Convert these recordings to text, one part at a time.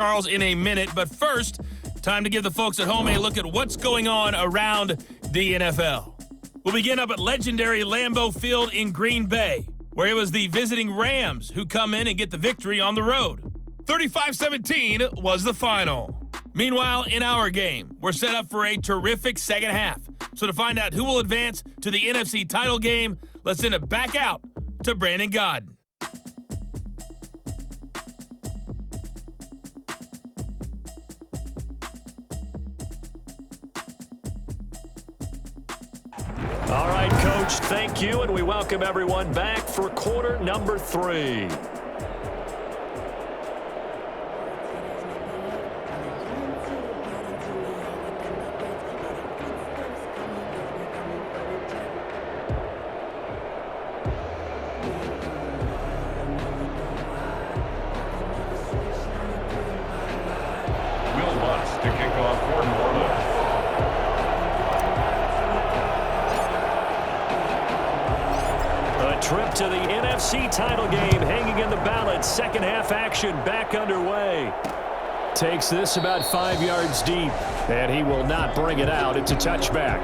Charles in a minute, but first, time to give the folks at home a look at what's going on around the NFL. We'll begin up at legendary Lambeau Field in Green Bay, where it was the visiting Rams who come in and get the victory on the road. 35-17 was the final. Meanwhile, in our game, we're set up for a terrific second half. So to find out who will advance to the NFC title game, let's send it back out to Brandon Godden. All right, Coach, thank you, and we welcome everyone back for quarter number 3. To kick off for New Orleans. A trip to the NFC title game hanging in the balance. Second half action back underway. Takes this about 5 yards deep, and he will not bring it out. It's a touchback.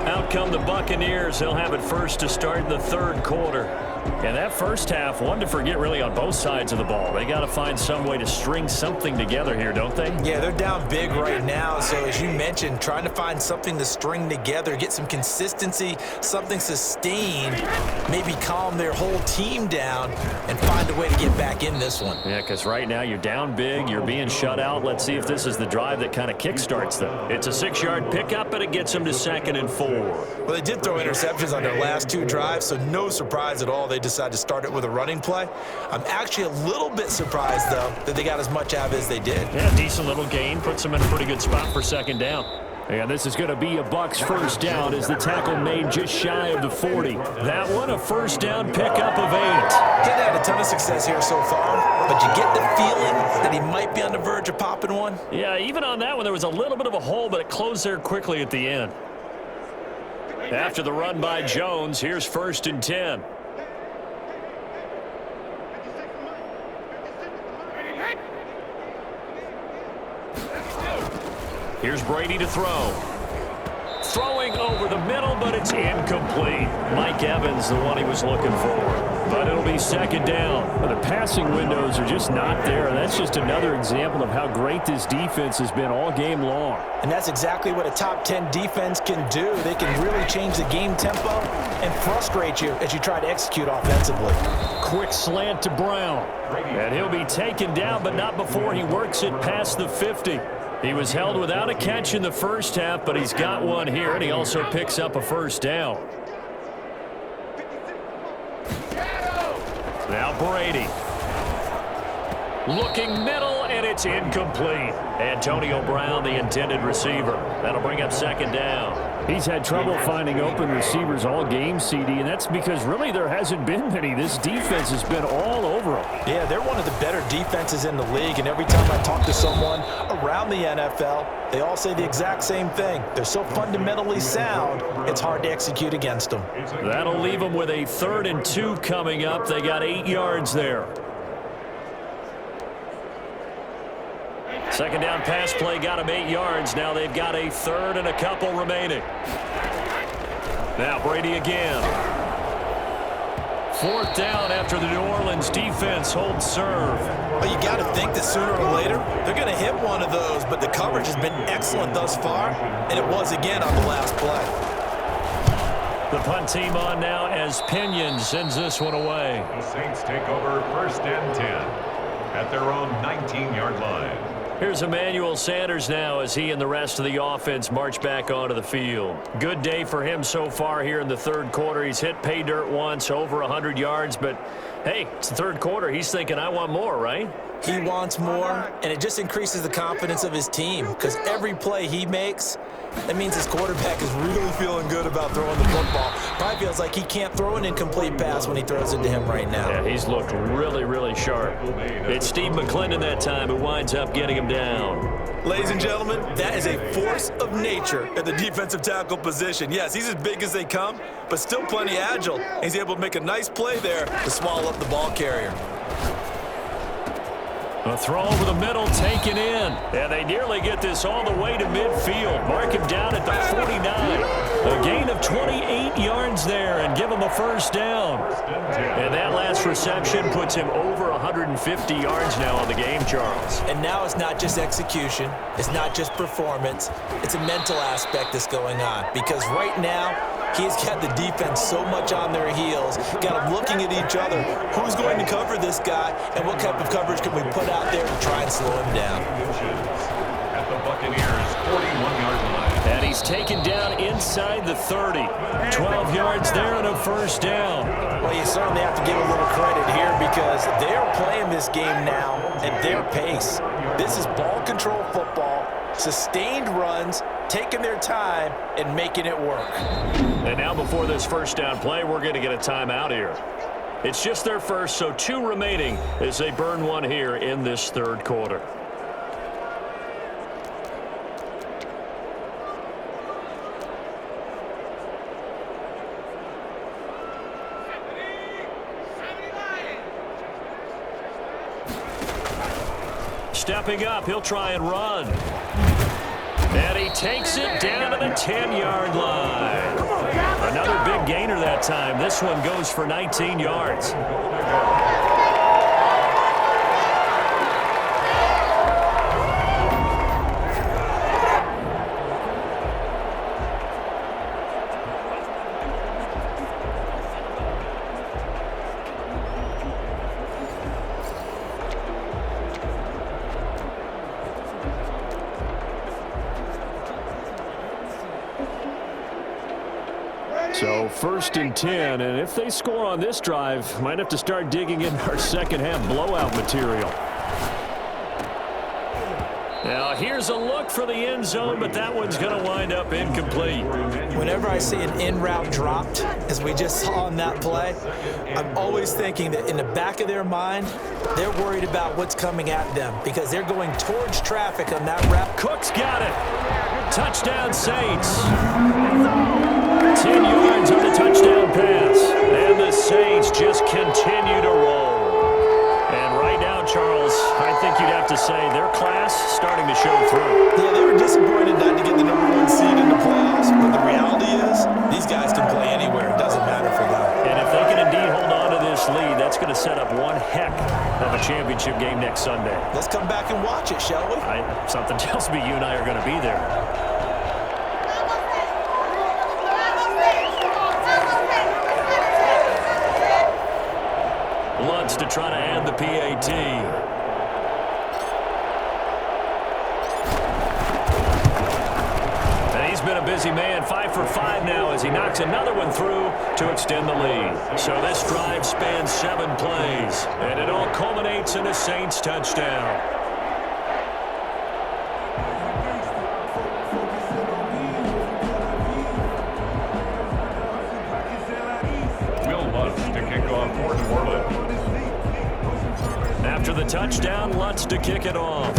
Out come the Buccaneers. They'll have it first to start in the third quarter. And that first half, one to forget really on both sides of the ball. They got to find some way to string something together here, don't they? Yeah, they're down big right now. So as you mentioned, trying to find something to string together, get some consistency, something sustained, maybe calm their whole team down and find a way to get back in this one. Yeah, because right now you're down big, you're being shut out. Let's see if this is the drive that kind of kickstarts them. It's a 6-yard pickup, and it gets them to 2nd and 4. Well, they did throw interceptions on their last 2 drives, so no surprise at all they decided to start it with a running play. I'm actually a little bit surprised, though, that they got as much out of it as they did. Yeah, decent little gain. Puts them in a pretty good spot for 2nd down. And this is going to be a Bucs first down as the tackle made just shy of the 40. That one, a first down pickup of 8. He's had a ton of success here so far, but you get the feeling that he might be on the verge of popping one. Yeah, even on that one, there was a little bit of a hole, but it closed there quickly at the end. After the run by Jones, here's 1st and 10. Here's Brady to throw. Throwing over the middle, but it's incomplete. Mike Evans, the one he was looking for. But it'll be 2nd down. Well, the passing windows are just not there. That's just another example of how great this defense has been all game long. And that's exactly what a top 10 defense can do. They can really change the game tempo and frustrate you as you try to execute offensively. Quick slant to Brown. And he'll be taken down, but not before he works it past the 50. He was held without a catch in the first half, but he's got one here, and he also picks up a first down. Now Brady. Looking middle, and it's incomplete. Antonio Brown, the intended receiver. That'll bring up 2nd down. He's had trouble finding open receivers all game, CD, and that's because really there hasn't been many. This defense has been all over them. Yeah, they're one of the better defenses in the league, and every time I talk to someone around the NFL, they all say the exact same thing. They're so fundamentally sound, it's hard to execute against them. That'll leave them with a 3rd and 2 coming up. They got 8 yards there. 2nd down pass play got them 8 yards. Now they've got a 3rd and a couple remaining. Now Brady again. 4th down after the New Orleans defense holds serve. Well, you got to think that sooner or later they're going to hit one of those, but the coverage has been excellent thus far, and it was again on the last play. The punt team on now as Pinion sends this one away. The Saints take over 1st and 10 at their own 19-yard line. Here's Emmanuel Sanders now as he and the rest of the offense march back onto the field. Good day for him so far here in the 3rd quarter. He's hit pay dirt once, over 100 yards, but hey, it's the 3rd quarter. He's thinking, I want more, right? He wants more, and it just increases the confidence of his team because every play he makes, that means his quarterback is really feeling good about throwing the football. Probably feels like he can't throw an incomplete pass when he throws it to him right now. Yeah, he's looked really, really sharp. It's Steve McClendon that time who winds up getting him down. Ladies and gentlemen, that is a force of nature at the defensive tackle position. Yes, he's as big as they come, but still plenty agile. He's able to make a nice play there to swallow up the ball carrier. A throw over the middle, taken in. And they nearly get this all the way to midfield. Mark him down at the 49. A gain of 28 yards there and give him a first down. And that last reception puts him over 150 yards now on the game, Charles. And now it's not just execution. It's not just performance. It's a mental aspect that's going on. Because right now, he's got the defense so much on their heels, got them looking at each other. Who's going to cover this guy, and what type of coverage can we put out there to try and slow him down? At the Buccaneers' 41-yard line. And he's taken down inside the 30. 12 yards there and a first down. Well, you certainly have to give a little credit here because they're playing this game now at their pace. This is ball control football, sustained runs, taking their time and making it work. And now before this first down play, we're going to get a timeout here. It's just their first, so 2 remaining as they burn one here in this third quarter. Stepping up, he'll try and run. And he takes it down to the 10-yard line. Another big gainer that time. This one goes for 19 yards. So 1st and 10, and if they score on this drive, might have to start digging in our second half blowout material. Now here's a look for the end zone, but that one's going to wind up incomplete. Whenever I see an in route dropped, as we just saw on that play, I'm always thinking that in the back of their mind, they're worried about what's coming at them because they're going towards traffic on that route. Cook's got it. Touchdown Saints. 10 yards on the touchdown pass. And the Saints just continue to roll. And right now, Charles, I think you'd have to say their class starting to show through. Yeah, they were disappointed not to get the #1 seed in the playoffs, but the reality is these guys can play anywhere. It doesn't matter for them. And if they can indeed hold on to this lead, that's going to set up one heck of a championship game next Sunday. Let's come back and watch it, shall we? Something tells me you and I are going to be there. Lutz to try to add the PAT. And he's been a busy man, 5 for 5 now as he knocks another one through to extend the lead. So this drive spans 7 plays, and it all culminates in a Saints touchdown. After the touchdown, Lutz to kick it off.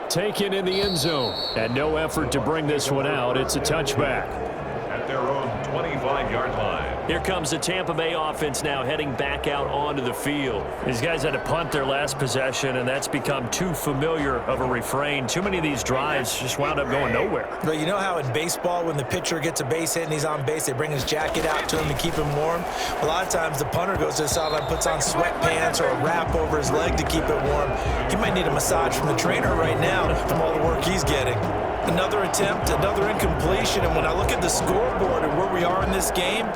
Taken in the end zone. And no effort to bring this one out. It's a touchback. At their own 25-yard line. Here comes the Tampa Bay offense now heading back out onto the field. These guys had to punt their last possession, and that's become too familiar of a refrain. Too many of these drives just wound up going nowhere. But you know how in baseball, when the pitcher gets a base hit and he's on base, they bring his jacket out to him to keep him warm? A lot of times the punter goes to the sideline, puts on sweatpants or a wrap over his leg to keep it warm. He might need a massage from the trainer right now from all the work he's getting. Another attempt, another incompletion, and when I look at the scoreboard and where we are in this game,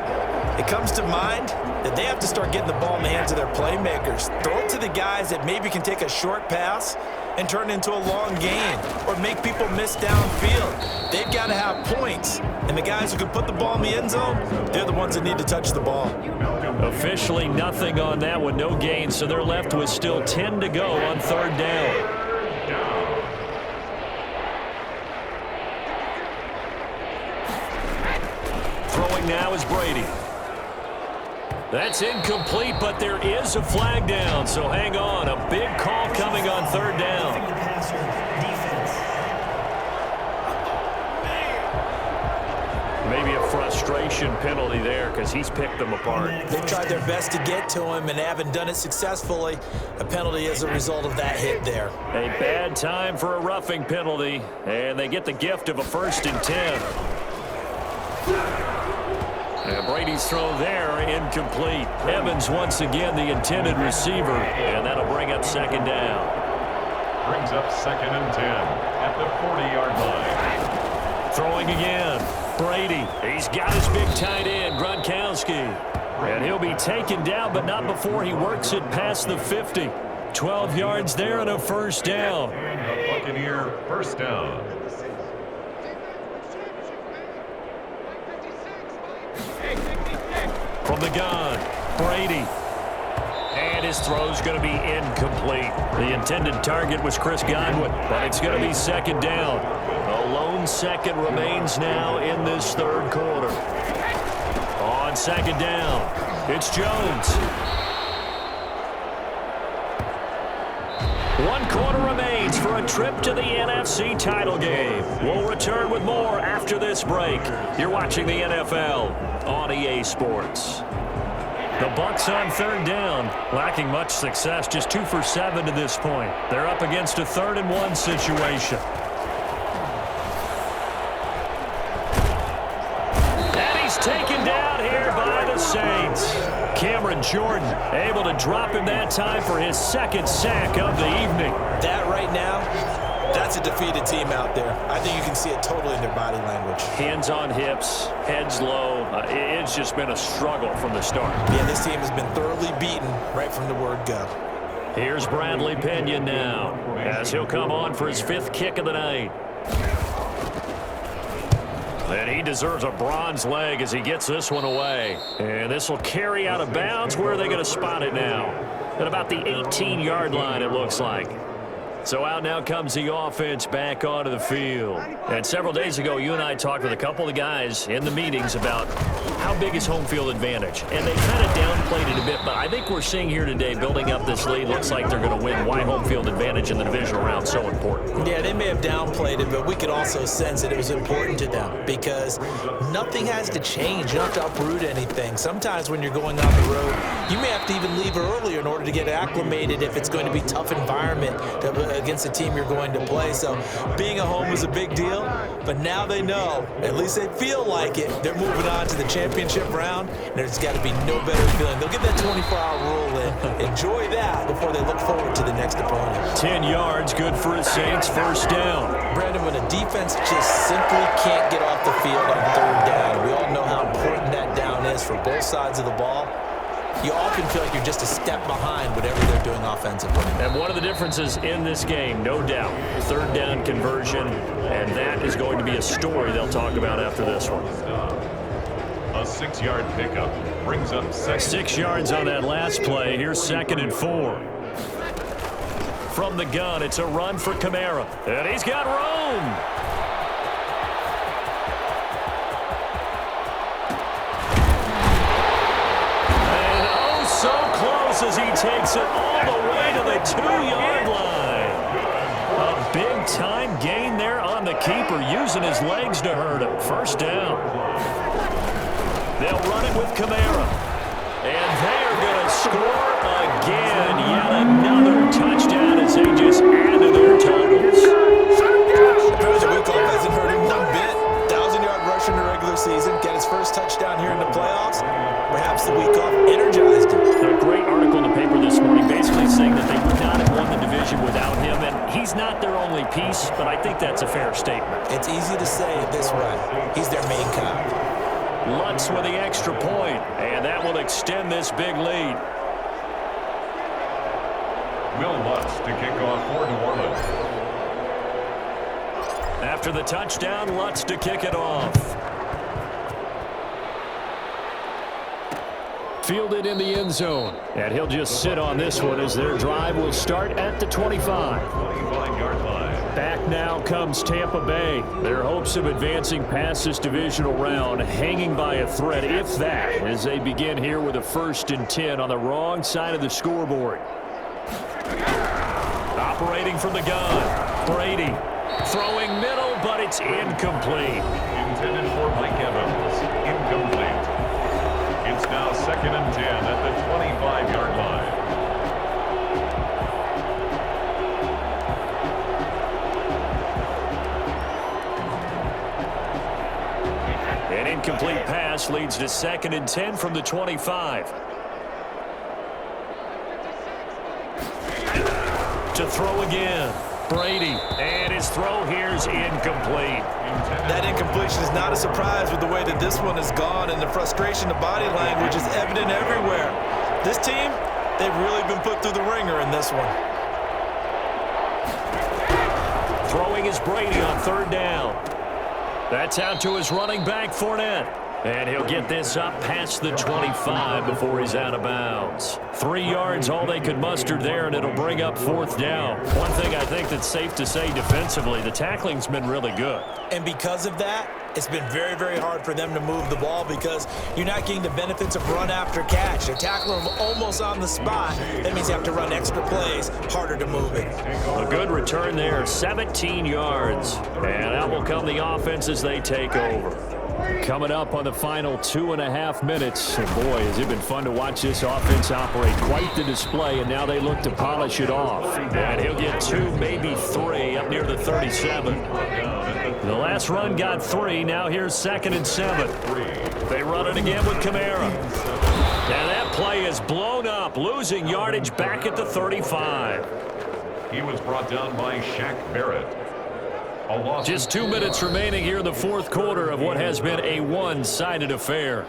it comes to mind that they have to start getting the ball in the hands of their playmakers. Throw it to the guys that maybe can take a short pass and turn it into a long gain or make people miss downfield. They've got to have points, and the guys who can put the ball in the end zone, they're the ones that need to touch the ball. Officially nothing on that one, no gain, so they're left with still 10 to go on 3rd down. Throwing now is Brady. That's incomplete, but there is a flag down, so hang on. A big call coming on 3rd down. Maybe a frustration. frustration penalty there because he's picked them apart. They've tried their best to get to him and haven't done it successfully. A penalty as a result of that hit there. A bad time for a roughing penalty, and they get the gift of a 1st and 10. And Brady's throw there, incomplete. Evans once again the intended receiver, and that'll bring up 2nd down. Brings up 2nd and 10 at the 40-yard line. Throwing again. Brady. He's got his big tight end, Gronkowski. And he'll be taken down, but not before he works it past the 50. 12 yards there and a 1st down. And the Buccaneer 1st down. From the gun, Brady. And his throw's going to be incomplete. The intended target was Chris Godwin, but it's going to be 2nd down. A lone 2nd remains now in this 3rd quarter. On 2nd down, it's Jones. 1 quarter remains for a trip to the NFC title game. We'll return with more after this break. You're watching the NFL on EA Sports. The Bucs on 3rd down, lacking much success, just 2 for 7 to this point. They're up against a 3rd and 1 situation. And he's taken down here by the Saints. Cameron Jordan able to drop him that time for his 2nd sack of the evening. That right now, that's a defeated team out there. I think you can see it totally in their body language. Hands on hips, heads low. It's just been a struggle from the start. Yeah, this team has been thoroughly beaten right from the word go. Here's Bradley Pinion now as he'll come on for his 5th kick of the night. And he deserves a bronze leg as he gets this one away. And this will carry out of bounds. Where are they going to spot it now? At about the 18-yard line, it looks like. So out now comes the offense back onto the field. And several days ago, you and I talked with a couple of guys in the meetings about how big is home field advantage. And they kind of downplayed it a bit, but I think we're seeing here today, building up this lead, looks like they're going to win. Why home field advantage in the divisional round so important? Yeah, they may have downplayed it, but we could also sense that it was important to them because nothing has to change. You don't have to uproot anything. Sometimes when you're going on the road, you may have to even leave earlier in order to get acclimated if it's going to be a tough environment against the team you're going to play. So being at home is a big deal, but now they know, at least they feel like it, they're moving on to the championship round. There's got to be no better feeling. They'll get that 24-hour rule in. Enjoy that before they look forward to the next opponent. 10 yards, good for his Saints, 1st down. Brandon, when a defense just simply can't get off the field on 3rd down, we all know how important that down is for both sides of the ball. You often feel like you're just a step behind whatever they're doing offensively. And one of the differences in this game, no doubt, 3rd down conversion, and that is going to be a story they'll talk about after this one. A 6-yard pickup brings up 2nd. 6 yards on that last play. Here's 2nd and 4. From the gun, it's a run for Kamara. And he's got room. So close as he takes it all the way to the 2-yard line. A big-time gain there on the keeper, using his legs to hurt him. 1st down. They'll run it with Kamara. And they're going to score again. Yet another touchdown as they just add to their totals. The week off hasn't hurt him one bit. 1,000-yard rush in the regular season. Get his first touchdown here in the playoffs. Perhaps the week off energized him. A great article in the paper this morning basically saying that they would not have won the division without him. And he's not their only piece, but I think that's a fair statement. It's easy to say it this way. He's their main guy. Lutz with the extra point, and that will extend this big lead. Will Lutz to kick off for New Orleans. After the touchdown, Lutz to kick it off. Fielded in the end zone. And he'll just sit on this one as their drive will start at the 25. 25-yard line. Back now comes Tampa Bay. Their hopes of advancing past this divisional round hanging by a thread, if that, as they begin here with a 1st and 10 on the wrong side of the scoreboard. Operating from the gun, Brady. Throwing middle, but it's incomplete. Intended for Mike Evans. incomplete. It's now 2nd and 10 at the 25-yard line. An incomplete pass leads to 2nd and 10 from the 25. To throw again. Brady. And his throw here's incomplete. That incompletion is not a surprise with the way that this one has gone, and the frustration, the body language is evident everywhere. This team, they've really been put through the ringer in this one. Throwing is Brady on 3rd down. That's out to his running back, Fournette. And he'll get this up past the 25 before he's out of bounds. 3 yards, all they could muster there, and it'll bring up 4th down. One thing I think that's safe to say defensively, the tackling's been really good. And because of that, it's been very, very hard for them to move the ball because you're not getting the benefits of run after catch. They're tackling them almost on the spot. That means you have to run extra plays, harder to move it. A good return there, 17 yards. And that will come the offense as they take over. Coming up on the final 2.5 minutes. And boy, has it been fun to watch this offense operate. Quite the display, and now they look to polish it off. And he'll get 2, maybe 3 up near the 37. The last run got 3. Now here's 2nd and 7. They run it again with Kamara. And that play is blown up, losing yardage back at the 35. He was brought down by Shaq Barrett. Just 2 minutes remaining here in the 4th quarter of what has been a one-sided affair.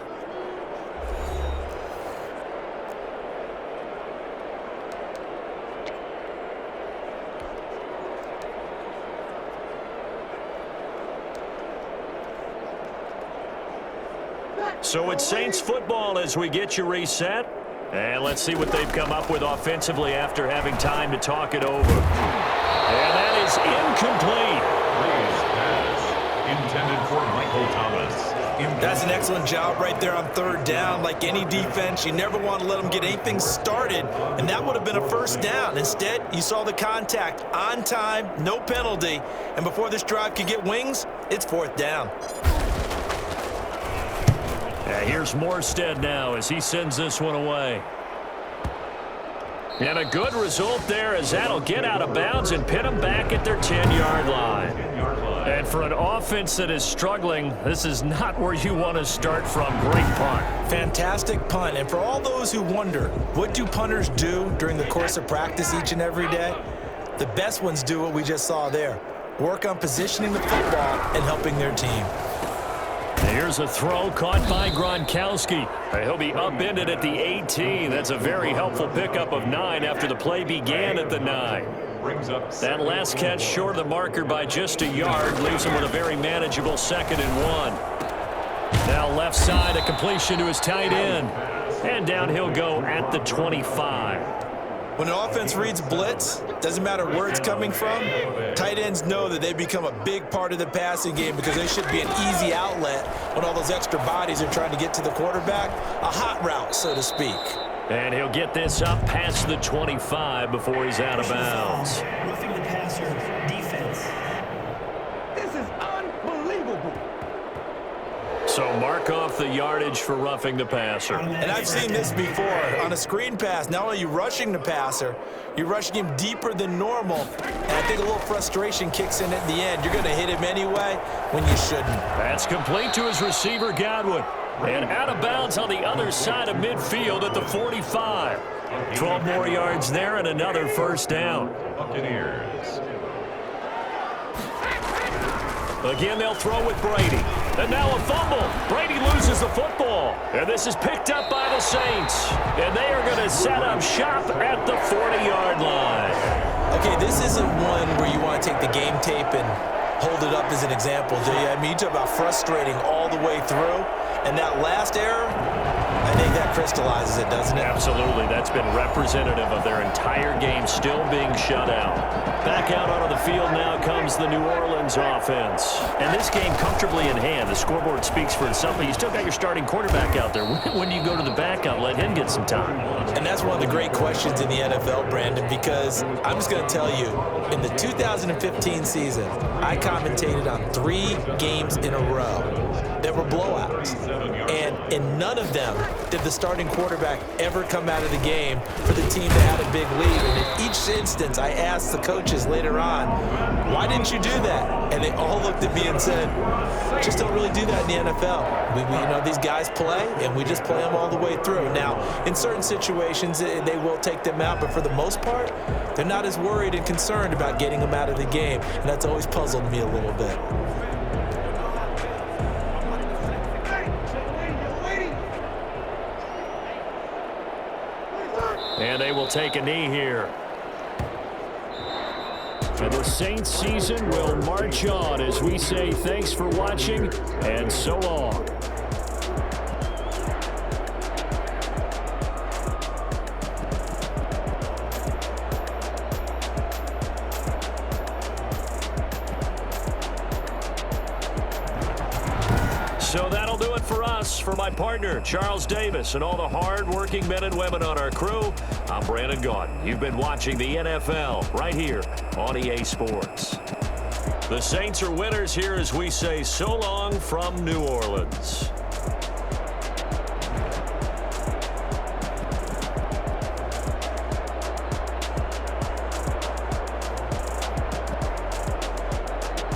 So it's Saints football as we get you reset. And let's see what they've come up with offensively after having time to talk it over. And that is incomplete. Intended for Michael Thomas. That's an excellent job right there on 3rd down. Like any defense, you never want to let them get anything started, and that would have been a 1st down. Instead, you saw the contact on time, no penalty, and before this drive could get wings, it's 4th down. Here's Morstead now as he sends this one away. And a good result there as that'll get out of bounds and pin them back at their 10-yard line. And for an offense that is struggling, this is not where you want to start from. Great punt. Fantastic punt. And for all those who wonder, what do punters do during the course of practice each and every day? The best ones do what we just saw there. Work on positioning the football and helping their team. Here's a throw caught by Gronkowski. He'll be upended at the 18. That's a very helpful pickup of 9 after the play began at the 9. That last catch short of the marker by just a yard leaves him with a very manageable 2nd and 1. Now left side, a completion to his tight end. And down he'll go at the 25. When an offense reads blitz, doesn't matter where it's coming from, tight ends know that they become a big part of the passing game because they should be an easy outlet when all those extra bodies are trying to get to the quarterback. A hot route, so to speak. And he'll get this up past the 25 before he's out of bounds. Roughing the passer, defense. This is unbelievable. So mark off the yardage for roughing the passer. And I've seen this before. On a screen pass, not only are you rushing the passer, you're rushing him deeper than normal. And I think a little frustration kicks in at the end. You're going to hit him anyway when you shouldn't. That's complete to his receiver, Godwin. And out of bounds on the other side of midfield at the 45. 12 more yards there and another 1st down. Buccaneers. Again, they'll throw with Brady. And now a fumble. Brady loses the football. And this is picked up by the Saints. And they are going to set up shop at the 40-yard line. Okay, this isn't one where you want to take the game tape and hold it up as an example, do you? I mean, you talk about frustrating all the way through. And that last error, I think that crystallizes it, doesn't it? Absolutely. That's been representative of their entire game still being shut out. Back out onto the field now comes the New Orleans offense. And this game comfortably in hand. The scoreboard speaks for itself, but you still got your starting quarterback out there. When do you go to the backup, let him get some time? And that's one of the great questions in the NFL, Brandon, because I'm just going to tell you, in the 2015 season, I commentated on 3 games in a row. that were blowouts. And in none of them did the starting quarterback ever come out of the game for the team that had a big lead. And in each instance, I asked the coaches later on, why didn't you do that? And they all looked at me and said, just don't really do that in the NFL. We you know, these guys play, and we just play them all the way through. Now, in certain situations, they will take them out, but for the most part, they're not as worried and concerned about getting them out of the game, and that's always puzzled me a little bit. And they will take a knee here. And the Saints season will march on as we say thanks for watching and so long. So that'll do it for us. For my partner, Charles Davis, and all the hard-working men and women on our crew, I'm Brandon Gaudin. You've been watching the NFL right here on EA Sports. The Saints are winners here as we say so long from New Orleans.